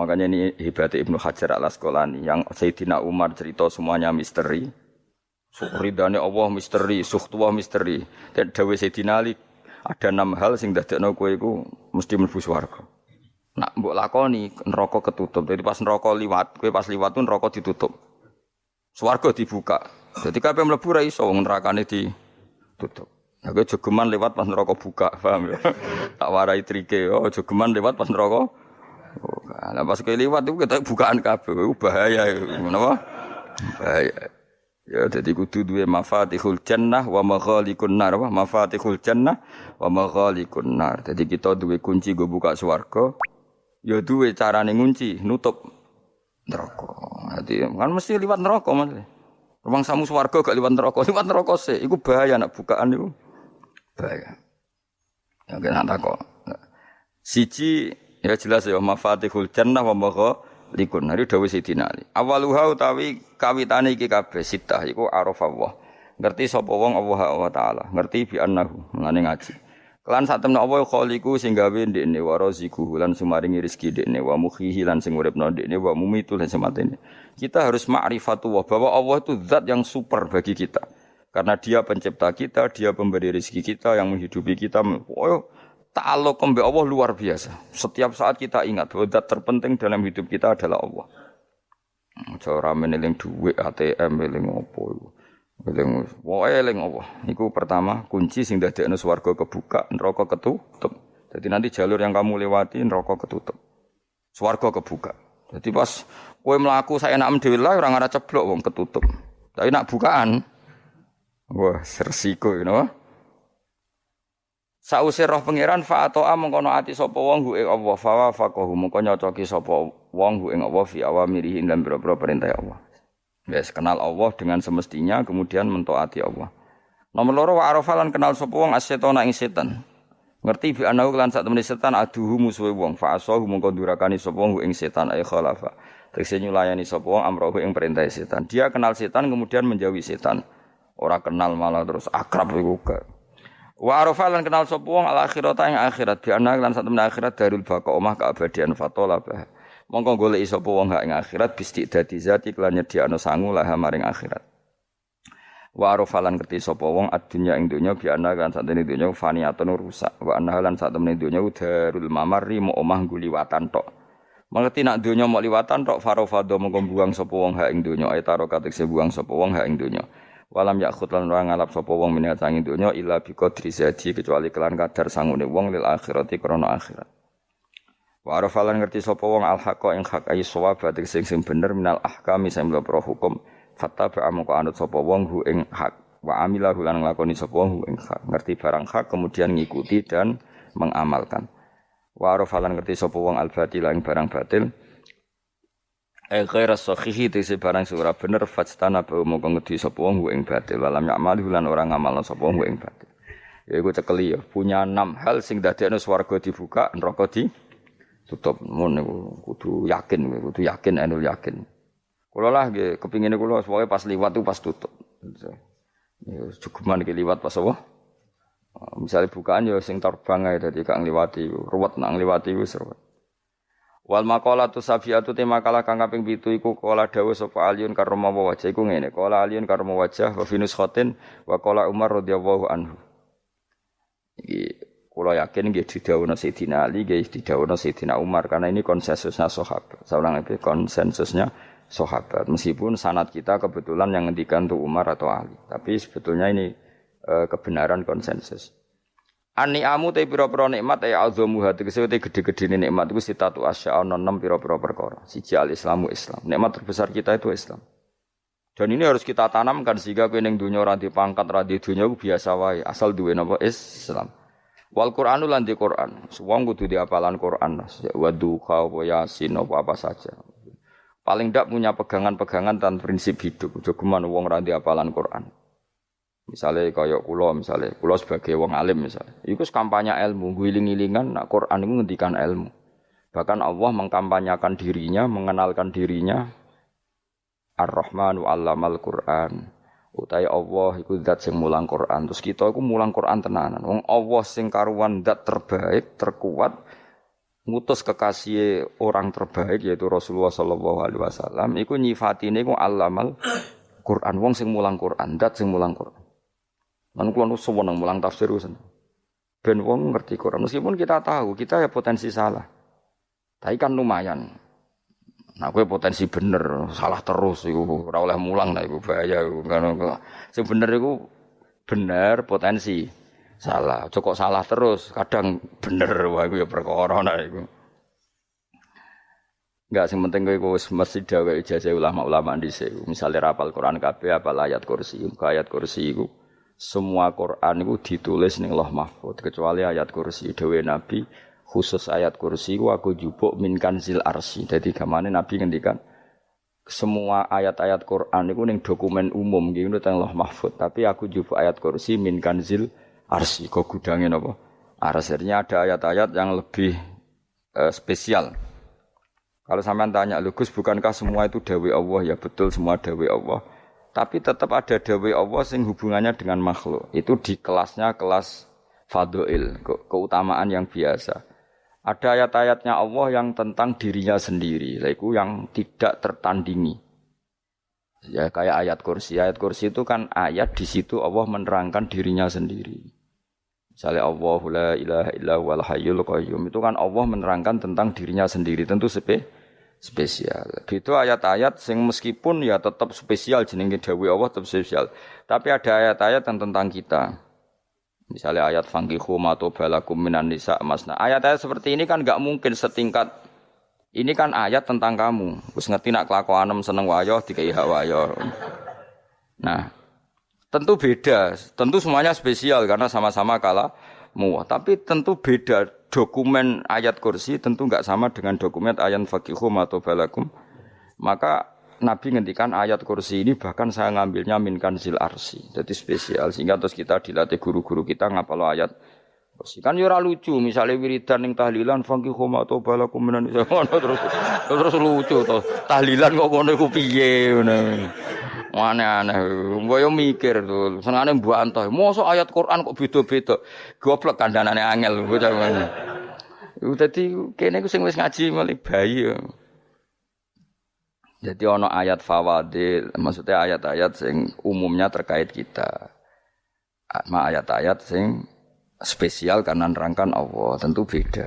Makanya ini hebatnya Ibnu Hajar Al-Asqalani yang Sayyidina Umar cerita semuanya misteri. Ridane Allah misteri, sukhtuwah misteri. Dan dawuh Sayyidina Ali ada 6 hal sing dadekno kowe iku mesti mlebu swarga. Nak mbok lakoni neraka ketutup. Jadi pas neraka liwat, kowe pas liwat tuh neraka ditutup. Swarga dibuka. Jadi kabeh mlebu ra iso wong nerakane ditutup. Nah, kowe jogeman lewat pas neraka buka, paham ya? Tak warai trike, oh jogeman lewat pas neraka. Lah pas kowe liwat iku ketok bukaan kabeh, iku bahaya iku. Menapa? Bahaya. Ya dadi kudu duwe mafatihul jannah wa maghalikun nar, apa? Mafatihul jannah wa maghalikun nar. Dadi kita duwe kunci go buka swarga, ya duwe carane ngunci, nutup neraka. Dadi kan mesti liwat neraka, Mas. Rumang samu swarga gak liwat neraka sih. Iku bahaya nak bukaan iku. Bahaya. Ya kena takok. Siji ya jelas ya mafatihul jannah wa maghalikun nar dawuh Sidina Ali. Awaluha utawi kawitane iki kabeh sitah iku arafallah. Ngerti sapa wong Allah taala, ngerti bi annahu ngene ngaji. Kelan sak temne apa khaliqu sing gawe ndekne wa raziquhu lan sumaringi rezeki ndekne wa mukhihi lan sing uripno ndekne wa mumitul lan sematene. Kita harus ma'rifatullah bahwa Allah itu zat yang super bagi kita. Karena dia pencipta kita, dia pemberi rezeki kita yang menghidupi kita. Oh, ta'alluq mbek Allah luar biasa. Setiap saat kita ingat bahwa zat terpenting dalam hidup kita adalah Allah. Ora meneling dhuwit ATM eling opo iku. Eling wae eling Allah. Iku pertama kunci sing dadekno swarga kebuka, neraka ketutup. Jadi nanti jalur yang kamu lewati neraka ketutup. Swarga kebuka. Jadi pas kowe mlaku saenak dhewe lah ora ngara ceblok wong ketutup. Tapi nak bukaan wah resiko ngono. Sause roh pangeran fa ata'a mengkono ati sapa wong hu ing Allah fa faqahu mengko nyocoki sapa wong hu ing Allah fi awamirihi lan boro-boro perintah Allah. Wes kenal Allah dengan semestinya kemudian mentaati Allah. Nomor 2 wa arafalan kenal sapa wong asyetona ing setan. Ngerti bi anahu lan sak temene setan aduhu musuhe wong fa asahu mengko durakani sapa wong ing setan ay khalafa. Tegese nyulayani sapa wong amrohu ing perintah setan. Dia kenal setan kemudian menjauhi setan. Ora kenal malah terus akrab iku gak. Wa arafalan kenal sapa wong al akhirata ing akhirat bi anahu lan sak temene akhirat darul baqa omah keabadian fatolabah. Mongko goleki sapa wong hak ing akhirat bistiqdadi zati lan nyediakno sangu lah maring akhirat. Wa arafalan ngerti sapa wong adunya ing donya bi ana kan sakjane donya faniyatun rusak wa ana lan sak temene donya darul mamarri mo omah guliwatan tok. Mengerti nak donya mok liwatan tok farofado mongko buang sapa wong hak ing donya aytaro katekse buang sapa wong hak ing donya. Walam yakhut lan ora ngalap sapa wong menyang ing donya illa bi qadri zati kecuali kelan kadar sangune wong lil akhirati krana akhirat. Wa arafalan ngerti sapa wong al-haqqa ing hak ayi sawab sing bener minal ahkami sing pro hukum fattaba amko anut sapa wong hu ing hak wa amilahu lan nglakoni sapa wong hu ing hak ngerti barang hak kemudian ngikuti dan mengamalkan. Wa arafalan ngerti sapa wong al-batil ing barang batil ghaira sahihi tese barang sing ora bener fastana ba moko ngedi sapa wong hu ing batil walam ya'malu lan ora ngamalno sapa wong hu ing batil. Ya iku cekeli ya punya 6 hal sing dadekno swarga dibuka neraka tutup mun niku kudu yakin enul yakin. Kula lah nggih kepingine kula pokoke pas liwat tu pas tutup. Ya cukuman iki liwat pas apa? Misale bukaan ya sing terbang ae dadi gak ngliwati ruwet nang ngliwati wis ruwet. Wal maqalatu safiatu te makalah kang kaping 7 iku kala dawuh sapa Aliun karma wajah iku ngene. Kala Aliun karma wajah wa finus khotin wa kala Umar radhiyallahu anhu. Iki kula yakin nggih didhawuhna Sayyidina Ali, nggih didhawuhna Sayyidina Umar karena ini konsensusnya sahabat. Saulang itu konsensusnya sahabat. Meskipun sanad kita kebetulan yang ngendikan tuh Umar atau Ali, tapi sebetulnya ini kebenaran konsensus. An-ni'amu te pira-pira nikmat ya azamu hati tegese te gede-gedene nikmat iku sitatu asya ana 6 pira-pira perkara. Siji al-islamu Islam. Nikmat terbesar kita itu Islam. Dan ini harus kita tanamkan sehingga kowe ning donya ora dipangkat, ora di donya biasa wae, asal duwe napa Islam. Wal Qur'anu lan di Qur'an. Wong kudu diapalan Qur'an. Wa duha wa yasin apa saja. Paling ndak punya pegangan-pegangan dan prinsip hidup. Aja geman wong ra diapalan Qur'an. Misale kaya kula sebagai wong alim misale. Iku kampanye ilmu, guling-gilingan nak Qur'an iku ngendikan ilmu. Bahkan Allah mengkampanyakan dirinya, mengenalkan dirinya Ar-Rahmanu 'allamal Qur'an. Utai Allah iku zat sing mulang Quran. Terus kita iku mulang Quran tenanan. Wong Allah sing karuan zat terbaik, terkuat ngutus kekasih orang terbaik yaitu Rasulullah sallallahu alaihi wasallam iku nyifatine ku allamal Quran wong sing mulang Quran, dat sing mulang Quran. Lan kula nu seneng mulang tafsir usen. Ben wong ngerti Quran meskipun kita tahu kita ya potensi salah. Tapi kan lumayan. Nah kowe potensi bener, salah terus iku ora oleh mulang nah iku bahaya iku. Sing bener iku bener potensi. Salah, kok salah terus, kadang bener wah iku ya perkara nah iku. Enggak sing penting kowe wis mesti gawe ijazah ulama-ulama dhisik. Misale rapal Quran kabeh apal ayat kursi, ayat kursi iku semua Quran iku ditulis ning Lauh Mahfuz kecuali ayat kursi dhewe Nabi khusus ayat kursi iku aku jupuk min kanzil arsy. Dadi gamane Nabi ngendikan semua ayat-ayat Quran iku ning dokumen umum iki nang Lauh Mahfuz, tapi aku jupuk ayat kursi min kanzil arsy, kok gudangin apa? Arsirnya ada ayat-ayat yang lebih spesial. Kalau sampean tanya, Gus, bukankah semua itu dawai Allah? Ya betul semua dawai Allah. Tapi tetap ada dawai Allah yang hubungannya dengan makhluk. Itu di kelasnya kelas fadhil, keutamaan yang biasa. Ada ayat-ayatnya Allah yang tentang dirinya sendiri, yaitu yang tidak tertandingi. Ya kayak ayat kursi. Ayat kursi itu kan ayat di situ Allah menerangkan dirinya sendiri. Misalnya Allahu la ilaha illa huwal hayyul qayyum itu kan Allah menerangkan tentang dirinya sendiri, tentu spesial. Gitu ayat-ayat sing meskipun ya tetap spesial jenenge dawuh Allah tetap spesial. Tapi ada ayat-ayat yang tentang kita. Misalnya ayat fankihu ma tobalakum minan nisa masna. Ayat-ayat seperti ini kan enggak mungkin setingkat ini kan ayat tentang kamu. Wis ngerti nak kelakuanem seneng wayo dikai hak wayo. Nah, tentu beda, tentu semuanya spesial karena sama-sama kalamu. Tapi tentu beda dokumen ayat kursi tentu enggak sama dengan dokumen ayat faqihum atau balakum. Maka Nabi ngendikan ayat kursi ini bahkan saya ngambilnya min kanzil arsy. Jadi spesial sehingga terus kita dilatih guru-guru kita ngapal ayat kursi. Kan yo ora lucu, misalnya wiridan ning tahlilan faqihum atau balakum menan terus lucu to. Tahlilan kok ngono iku piye ngono. Aneh-aneh, mbok yo mikir to, senengane mbantah. Mosok ayat Quran kok beda-beda. Goblok kandhanane angel bocah ngono. Iku dadi kene ku sing wis ngaji mulai bayi yo. Jadi ana ayat fawadil, maksudnya ayat-ayat sing umumnya terkait kita. Ayat-ayat sing spesial karena nerangkan Allah, tentu beda.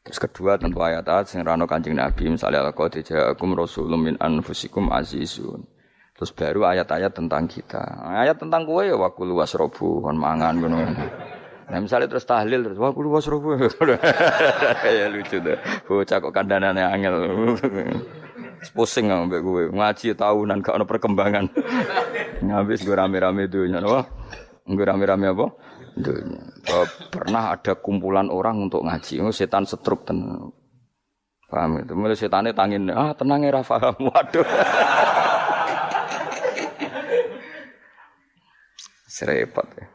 Terus kedua tentu ayat-ayat sing rano Kanjeng Nabi, misalnya laqad ja'akum rasulun min anfusikum azizun. Terus baru ayat-ayat tentang kita. Ayat tentang kowe ya waqul wasrobu kon mangan ngono. Nah misalnya terus tahlil terus waqul wasrobu. Ya lucu deh. Bocah kok kandhanane angel. Pusing ambek kowe. Ngaji tahunan gak ono perkembangan. Ngabis gue rame-rame dunya apa? Gue rame-rame apa? Dunya. Pernah ada kumpulan orang untuk ngaji. Setan setruk tenan. Paham itu. Mulai setane tangin, tenang ya paham. Waduh. Serepot ya.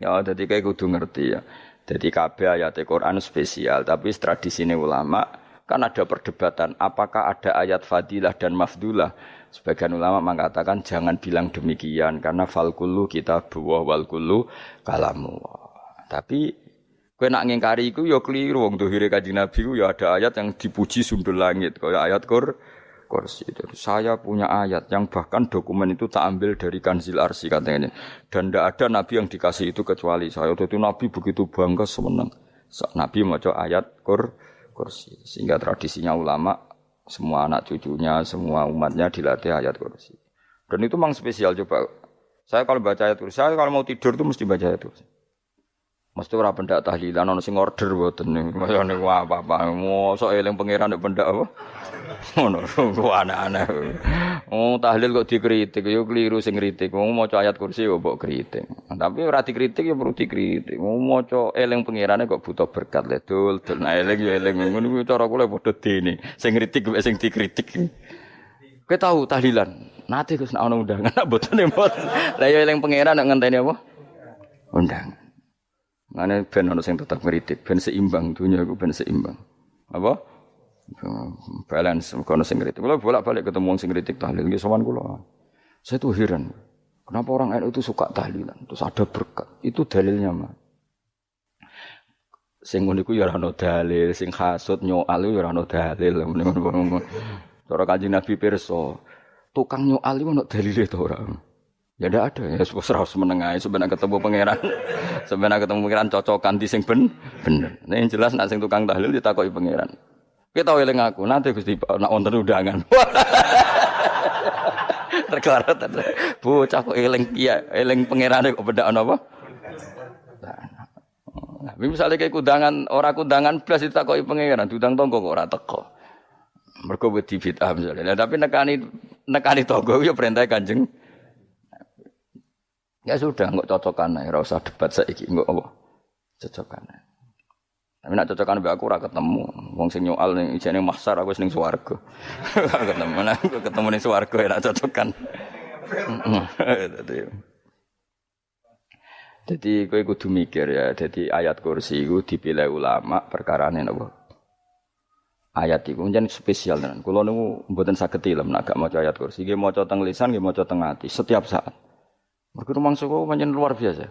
Ya jadi kayak kudu ngerti ya. Jadi kabeh ayat Al-Qur'an spesial, tapi tradisine ulama kan ada perdebatan apakah ada ayat fadilah dan mafdulah. Sebagian ulama mengatakan jangan bilang demikian karena fal kullu kitabullah wal kullu kalamullah. Tapi kowe nak ngingkari iku ya keliru wong dohire Kanjeng Nabi ku ya ada ayat yang dipuji sundul langit kaya ayat kursi. Saya punya ayat yang bahkan dokumen itu tak ambil dari Kanzil Arsy katanya. Dan tidak ada Nabi yang dikasih itu kecuali saya. Itu Nabi begitu bangga senang. Nabi maca ayat kursi. Sehingga tradisinya ulama, semua anak cucunya, semua umatnya dilatih ayat kursi. Dan itu memang spesial coba. Saya kalau baca ayat kursi, saya kalau mau tidur itu mesti baca ayat kursi. Mesti ora pendak tahlilan ana sing order mboten niku. Kaya niku apa-apa. Mosok eling pangeran nek pendak apa? Ngono ku aneh-aneh. Oh tahlil kok dikritik ya keliru sing kritik. Wong maca ayat kursi kok mbok kritik. Tapi ora dikritik ya perlu dikritik. Wong maca eling pangerane kok butuh berkat le dul nah eling ya eling ngono ku cara kula padha dene. Sing kritik mek sing dikritik. Kowe tahu tahlilan? Nate Gus nek ana undangan mboten mboten. Lah ya eling pangeran nek ngenteni apa? Undangan. Ngene ben ana sing tetep ngritik, ben seimbang dunya iku ben seimbang. Apa? Balance kono sing ngritik. Kula bolak-balik ketemu wong sing ngritik tahlil nggih sowan kula. Saya tuh heran. Kenapa orang NU itu suka tahlilan? Terus ada berkat. Itu dalilnya, Mas. Sing ngono iku ya ora ono dalil, sing hasud nyoal ya ora ono dalil. Cara Kanjeng Nabi pirsa, tukang nyoal iku ono dalile to ora? Ya ndak ada, ya wis ora meneng ae sampeyan ketemu pangeran. Sampeyan ketemu pangeran cocokan di sing bener. Nek yang jelas nek sing tukang tahlil ditakoki pangeran. Kita eling aku, nanti Gusti nek wonten undangan. Terklarat. Bocah kok eling piye? Eling pangerane kok bedakno apa? Nah, misalnya kayak kudangan, orang kudangan belas ditakoki pangeran, diundang tonggo kok ora teko. Mergo wedi bid'ah misalnya. Nah, tapi nekani tonggo ya perintah Kanjeng. Ya sudah, enggak cocokan ae, ora usah debat saiki, enggak apa. Cocokan ae. Tapi nek cocokan mbek aku ora ketemu. Wong sing nyoal ning ijene mahsyar aku wis ning swarga. Ketemu nek ketemu ning swarga ora cocokan. Jadi kowe kudu mikir ya, jadi ayat kursi iku dipilih ulama perkarane napa? Ayat iku njen spesial tenan. Kula niku mboten saged ilem nek gak maca ayat kursi, nggih maca teng lisan, nggih maca teng ati setiap saat. Mergo rumangsa kok pancen luar biasa.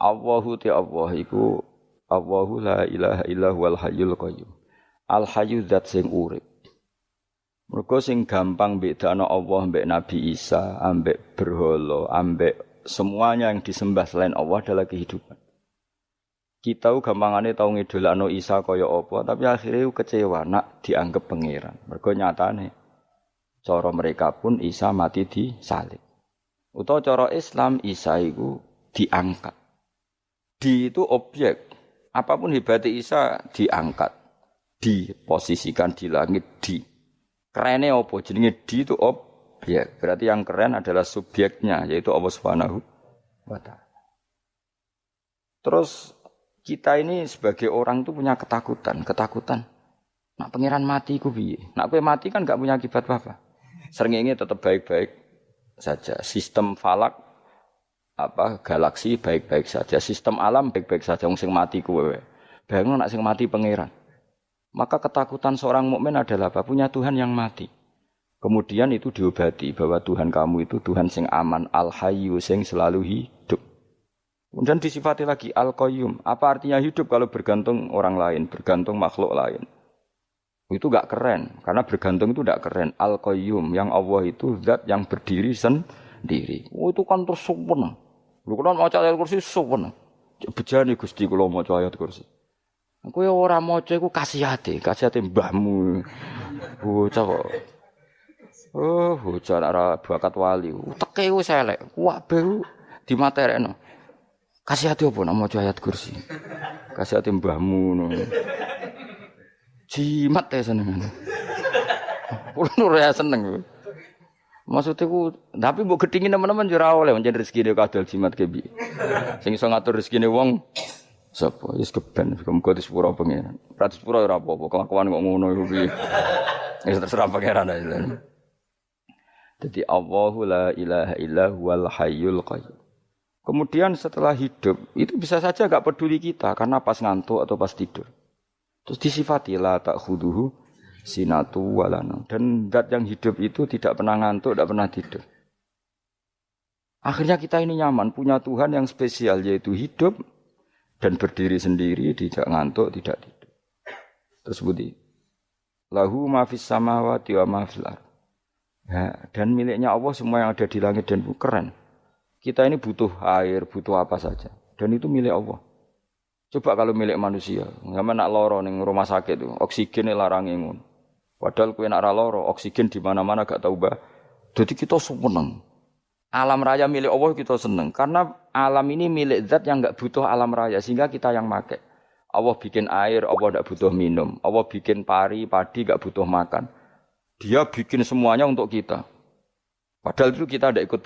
Allahu ta Allah iku Allahu la ilaha illa huwal hayyul qayyum. Al hayyu zat sing urip. Mergo sing gampang bedakno Allah mbek Nabi Isa, ambek berhala, ambek semuanya yang disembah selain Allah adalah kehidupan. Kita gampangane tau ngidolakno Isa kaya apa, tapi akhirnya kecewa nak dianggap pangeran. Mergo nyatane cara mereka pun Isa mati disalib. Utawa cara Islam Isa iku diangkat. Di itu objek. Apapun hebatnya Isa diangkat, diposisikan di langit di. Kerene apa jenenge di itu objek. Ya, berarti yang keren adalah subjeknya, yaitu Allah Subhanahu wa Ta'ala. Terus kita ini sebagai orang tuh punya ketakutan. Nak pangeran mati ku piye? Nak kowe mati kan enggak punya akibat apa-apa. Srengenge tetap baik-baik saja. Sistem falak galaksi baik-baik saja. Sistem alam baik-baik saja. Wong sing mati kowe. Bayangno nak sing mati pangeran. Maka ketakutan seorang mukmin adalah apa? Punya Tuhan yang mati. Kemudian itu diobati bahwa Tuhan kamu itu Tuhan sing aman, al-hayyu sing selalu hidup. Kemudian disifati lagi al-qayyum. Apa artinya hidup kalau bergantung orang lain, bergantung makhluk lain? Itu enggak keren, karena bergantung itu enggak keren. Al-qayyum, yang Allah itu zat yang berdiri sendiri. Oh itu kan terus sempurna. Lho kan maca ayat kursi sempurna. Bejane Gusti kula maca ayat kursi. Kowe ora maca iku kasihate mbahmu. Bocah kok. Oh, bocah ora bakat wali. Teke wis elek. Kabeh dimaterekno. Kasih hati apa nak maca ayat kursi? Kasih hati mbahmu ngono. Jimat ya seneng. Kulo ora seneng. Maksudnya tapi mbok gedhingi teman-teman yo ora oleh njen rezekine kadol jimat ke piye. Sing iso ngatur rezekine wong sapa? Wis keben, muga disepuro pengen. Pratus pura ora apa-apa, kelakuan kok ngono iku piye. Wis terserah pangeran ae. Jadi Allahu la ilaha illa huwal hayyul qayyum. Kemudian setelah hidup, itu bisa saja enggak peduli kita karena pas ngantuk atau pas tidur. Terus disifati la ta'khuduhu sinatu walana. Dan zat yang hidup itu tidak pernah ngantuk, tidak pernah tidur. Akhirnya kita ini nyaman, punya Tuhan yang spesial yaitu hidup dan berdiri sendiri, tidak ngantuk, tidak tidur. Terus budi. Lahu ma fis samawati wa ma fil ardh. Ya, dan miliknya Allah semua yang ada di langit dan bumi. Keren. Kita ini butuh air, butuh apa saja. Dan itu milik Allah. Coba kalau milik manusia. Nggak nak loro ning rumah sakit itu, oksigen larang ngono. Padahal kowe nak ra loro, oksigen di mana-mana gak tahu bah. Jadi kita seneng. Alam raya milik Allah kita seneng. Karena alam ini milik zat yang enggak butuh alam raya. Sehingga kita yang pakai. Allah bikin air, Allah enggak butuh minum. Allah bikin padi enggak butuh makan. Dia bikin semuanya untuk kita. Padahal itu kita tidak ikut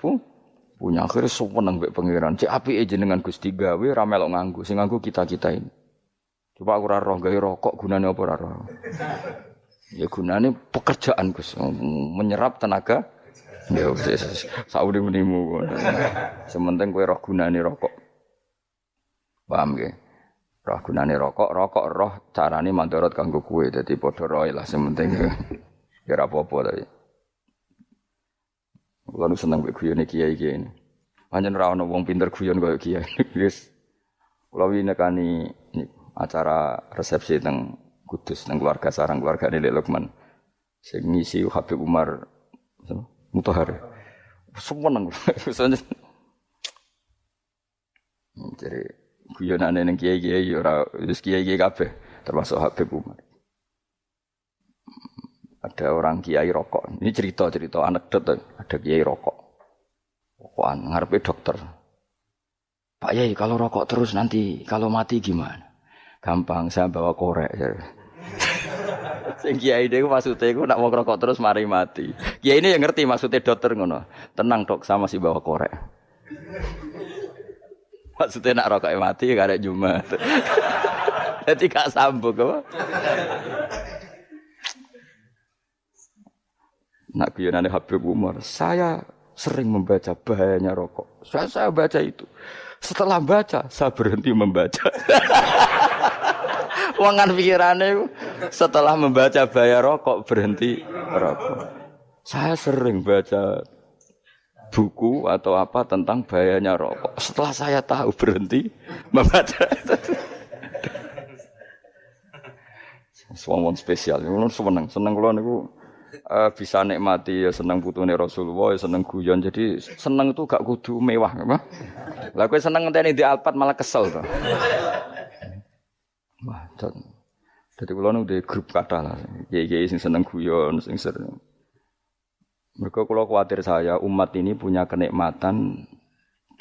punya. Akhirnya seneng mbek pangeran. Cek apike jenengan Gusti gawe ra melok nganggo. Sing nganggo kita-kita ini. Coba aku ora roh gawe rokok gunane apa ora roh. Ya gunane pekerjaan Gus, menyerap tenaga. Ya wis saurip-uripmu. Sementing kowe roh gunane rokok. Paham nggih? Roh gunane rokok roh carane mandorot kanggo kowe. Dadi padha roe lah sementing. Ya ora apa-apa tapi. Kulo seneng mek guyone kiai-kiai ini. Pancen ora ana wong pinter guyon kaya kiai. Wis kula winekani acara resepsi teng Kudus teng keluarga sarang keluarga Lek Lukman. Sing ngisi Habib Umar Mutahar. Seneng. Jadi guyonane ning kiai-kiai ora wis kiai-kiai kabeh termasuk Habib Umar. Ada orang kiai rokok. Ini cerita anekdot. Ada kiai rokok. Rokokan ngarepe dokter. Pak Yai, kalau rokok terus nanti kalau mati gimana? Gampang, saya bawa korek. Sing kiai niku maksude iku nak mau rokok terus mari mati. Kiai ini yang ngerti maksudnya dokter ngono. Tenang dok, saya masih bawa korek. Maksudnya nak rokoknya mati gak ada Jumat. Jadi gak sambung apa? Nak guyonane Habib Umar, saya sering membaca bahayanya rokok. Saya baca itu. Setelah baca, saya berhenti membaca. Wangan pikirannya setelah membaca bahaya rokok berhenti rokok. Saya sering baca buku atau apa tentang bahayanya rokok. Setelah saya tahu berhenti membaca. Suwon spesial, seneng kula niku. Bisa nikmati ya seneng putune Rasulullah ya seneng guyon jadi seneng itu gak kudu mewah apa lah kowe seneng ngenteni di Alphard malah kesel to wah dadi kula nu di grup kathah lah kiai-kiai sing seneng guyon sing sering mergo kula kuwatir saya umat ini punya kenikmatan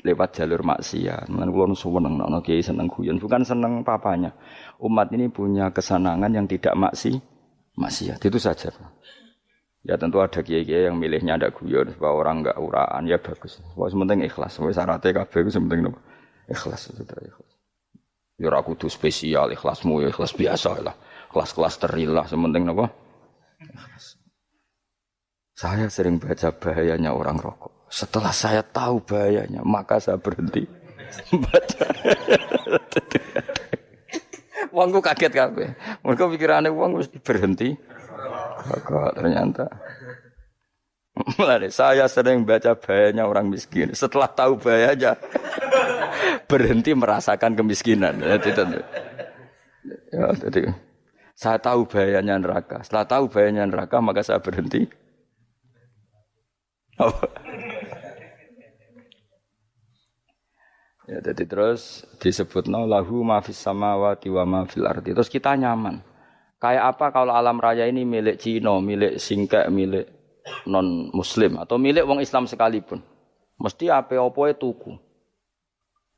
lewat jalur maksiat men kula nu seneng ana kiai seneng guyon bukan seneng papanya umat ini punya kesenangan yang tidak maksiat itu saja. Ya tentu ada kiai-kiai yang milihnya ada guyon supaya orang enggak uraan ya bagus. Wes penting ikhlas. Wes syaratnya kabeh iku penting nopo? Ikhlas sudah ikhlas. Ya ora kudu spesial ikhlasmu ya ikhlas biasa lah. Kelas-kelas terilah sementing nopo? Ikhlas. Saya sering baca bahayanya orang rokok. Setelah saya tahu bahayanya, maka saya berhenti baca. Wongku kaget kabeh. Mergo pikirane wong wis berhenti. Kok ternyata mulai saya sering baca bahayanya orang miskin. Setelah tahu bahayanya berhenti merasakan kemiskinan. Jadi saya tahu bahayanya neraka. Setelah tahu bahayanya neraka maka saya berhenti. Ya jadi terus disebutna lahu ma fis samawati wa ma fil ardi. Terus kita nyaman. Kayak apa kalau alam raya ini milik Cina, milik Singkek, milik non-muslim atau milik wong Islam sekalipun. Mesti apa-apa tuku.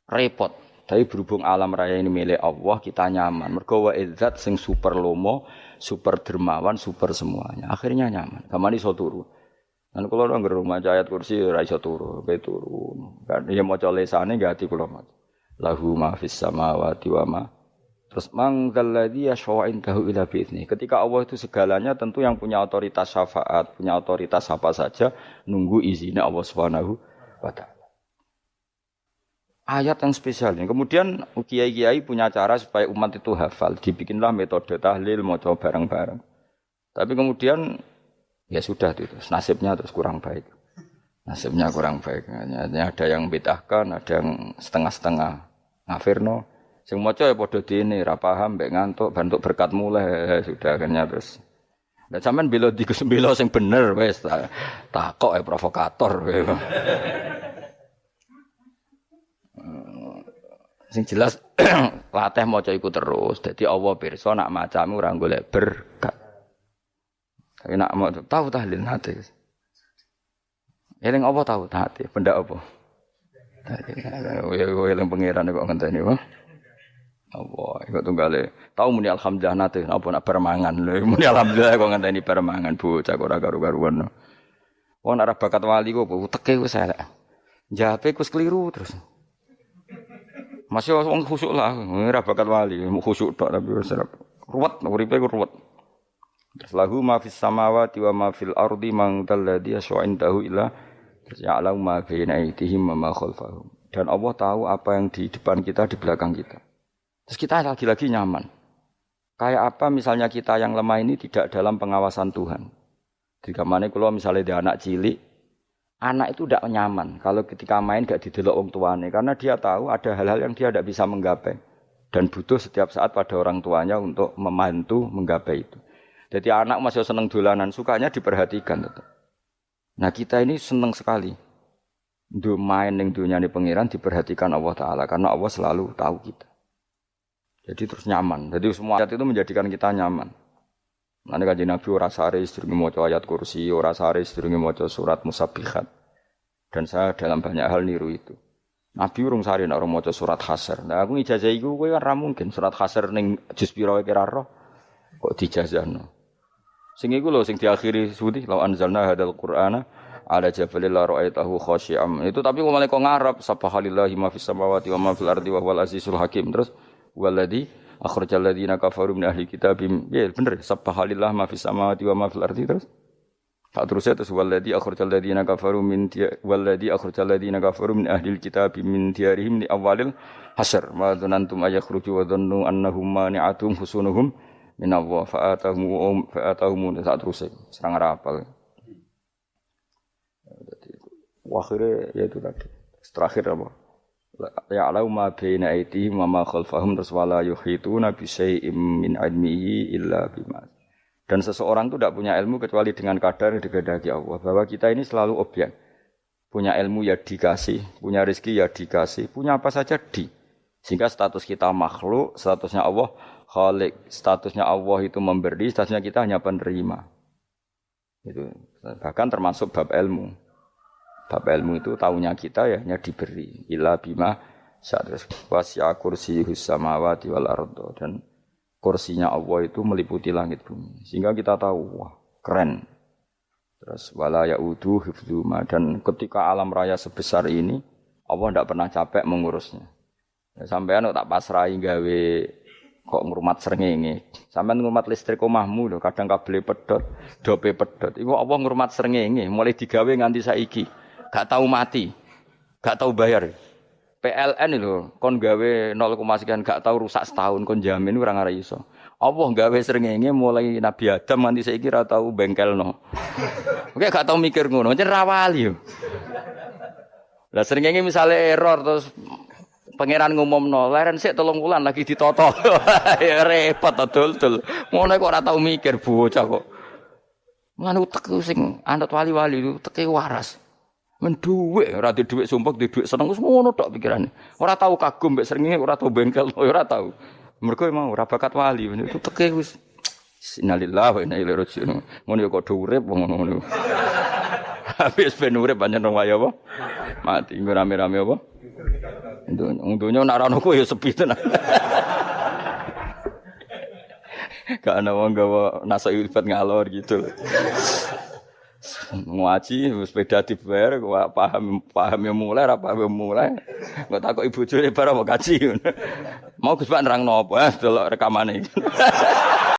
Repot. Tapi berhubung alam raya ini milik Allah, kita nyaman. Mergo wa izzat sing super lomo, super dermawan, super semuanya. Akhirnya nyaman. Gamane iso turu. Lan kula nang rumah ayat kursi ora iso turu, pe turu. Kan ya maca lesane nggih ati kula maca. Lahu ma fis samawati wa ma. Terus manggalladzi yashfa'u indahu ila bi'izni. Ketika Allah itu segalanya tentu yang punya otoritas syafaat, punya otoritas apa saja nunggu izinnya Allah Subhanahu wa taala. Ayat yang spesial ini. Kemudian kiai-kiai punya cara supaya umat itu hafal, dibikinlah metode tahlil maca bareng-bareng. Tapi kemudian ya sudah itu, nasibnya terus kurang baik. Nasibnya kurang baik. Ada yang bid'ahkan, ada yang setengah-setengah ngafirno. Sing maca ya padha dene ra paham mbek ngantuk bentuk berkat mulai sudah akhirnya terus. Lah sampean bela bela sing bener wis takok provokator. Sing jelas latih maca iku terus. Dadi Allah pirsa nak macamu ora golek berkat. Tapi nak mau tahu tahlil hati. Eling apa tahu hati? Benda apa? Eling pangeran kok ngenteni wae. Allah, iku tunggale. Tahu muni alhamdulillah nate apa nak permangan lho. Muni alhamdulillah kok ngenteni permangan bocah kok ora karo-karuan. Wong ora bakat wali kok teke wis elek. Jape wis keliru terus. Masih wong khusuk lah, ora bakat wali, khusuk tok tapi wis ruwet, uripe ku ruwet. Terus lahu ma fis samawati wa ma fil ardi man dalladhi yashfa'u indahu illa ya'lamu ma baina aydihim wa ma khalfahum. Dan Allah tahu apa yang di depan kita, di belakang kita. Terus kita lagi-lagi nyaman. Kayak apa misalnya kita yang lemah ini tidak dalam pengawasan Tuhan. Jika mana kalau misalnya dia anak cilik, anak itu tidak nyaman kalau ketika main gak didelok wong tuane karena dia tahu ada hal-hal yang dia tidak bisa menggapai. dan butuh setiap saat pada orang tuanya untuk membantu menggapai itu. Jadi anak masih seneng dolanan, sukanya diperhatikan tetap. Nah kita ini seneng sekali. Main ning dunyane pangeran diperhatikan Allah Ta'ala karena Allah selalu tahu kita. Jadi terus nyaman. Jadi semua ayat itu menjadikan kita nyaman. Nanti Kanjeng Nabi ora sare sedurunge maca ayat kursi, ora sare sedurunge maca surat Musabbihat. Dan saya dalam banyak hal niru itu. Nabi urung sare nek ora maca surat Hasyr. Nah aku ijazah iku kowe kan ra mungkin surat Hasyr ning juz pira wae kira roh kok dijazahno. Sing iku lho sing diakhiri suwi law anzalna hadzal qur'ana ala jabalil la ra'aitahu khashi'am. Itu tapi kok malah kok ngarep subhanallahi ma fis samawati wa ma fil ardi wa huwal azizul hakim. Terus waladzi akhrajal ladzina kafaru min ahli kitab. Ya bener subhanallahi ma fis samawati wa ma fil ardi terus. Tak terusnya terus waladzi akhrajal ladzina kafaru min waladzi akhrajal ladzina kafaru min ahli kitab min diyarihim li awalil hasyr. Ma dzanantum ayakhruju wa dhannu annahum mani'atum husunuhum min Allah fa'atahum tak terusnya serang rapal. Akhirnya ya itu tadi. Terakhir apa? Ya'lamu ma baina aydihim wa ma khalfahum wala yuhituna bi syai'in min 'ilmihi illa bima. Dan seseorang itu tidak punya ilmu kecuali dengan kadar yang dikehendaki Allah. Bahwa kita ini selalu objek. Punya ilmu ya dikasih, punya rezeki ya dikasih, punya apa saja di. Sehingga status kita makhluk, statusnya Allah khalik, statusnya Allah itu memberi, statusnya kita hanya penerima. Itu bahkan termasuk bab ilmu. Bab ilmu itu taunya kita ya hanya diberi. Illa bima sa'adras wasi'a kursiyuhus samawati wal ardo. Dan kursinya Allah itu meliputi langit bumi. Sehingga kita tahu, wah keren. Terus wala ya'udu hifdzuma. Dan ketika alam raya sebesar ini, Allah tidak pernah capek mengurusnya. Ya, sampean tak pasrahi gawe kok ngrumat srengenge. Sampean ngrumat listrik omahmu lho, kadang kabel pedhot, dope pedhot. Iku Allah ngrumat srengenge mulai digawe nganti saiki. Gak tahu mati, gak tahu bayar. PLN lho, kon gawe 0, sekian gak tahu rusak setahun, kon jamin ora ngara iso. Allah gawe srengenge mulai Nabi Adam nganti saiki ora tahu bengkelno. Oke gak tahu mikir ngono, jen ra wali yo. Lah srengenge misale error terus pangeran ngumumno, leren sik 3 wulan lagi ditoto. Ya repot dul. Ngono kok ora tahu mikir bocah kok. Mulane utek sing anut wali-wali itu teke waras. Men dhuwit, ora di dhuwit sumpek, di dhuwit seneng wis ngono tok pikirane. Ora tau kagum mbek srengenge, ora tau bengkel, ora tau. Mergo mau ora bakat wali, itu teke wis innalillahi wa inna ilaihi raji'un. Ngono kok do urip ngono. Habis ben urip pancen wong wae apa? Mati nggo rame-rame apa? Untunya nak ana ku ya sepi tenan. Gak ana wong gawa nasa ilfat ngalor gitu. Ngaji sepeda dibayar paham yang mulai ora paham mulai kok takok ibu jure barang mau kaji mau Gus Pak nerangno apa delok rekamane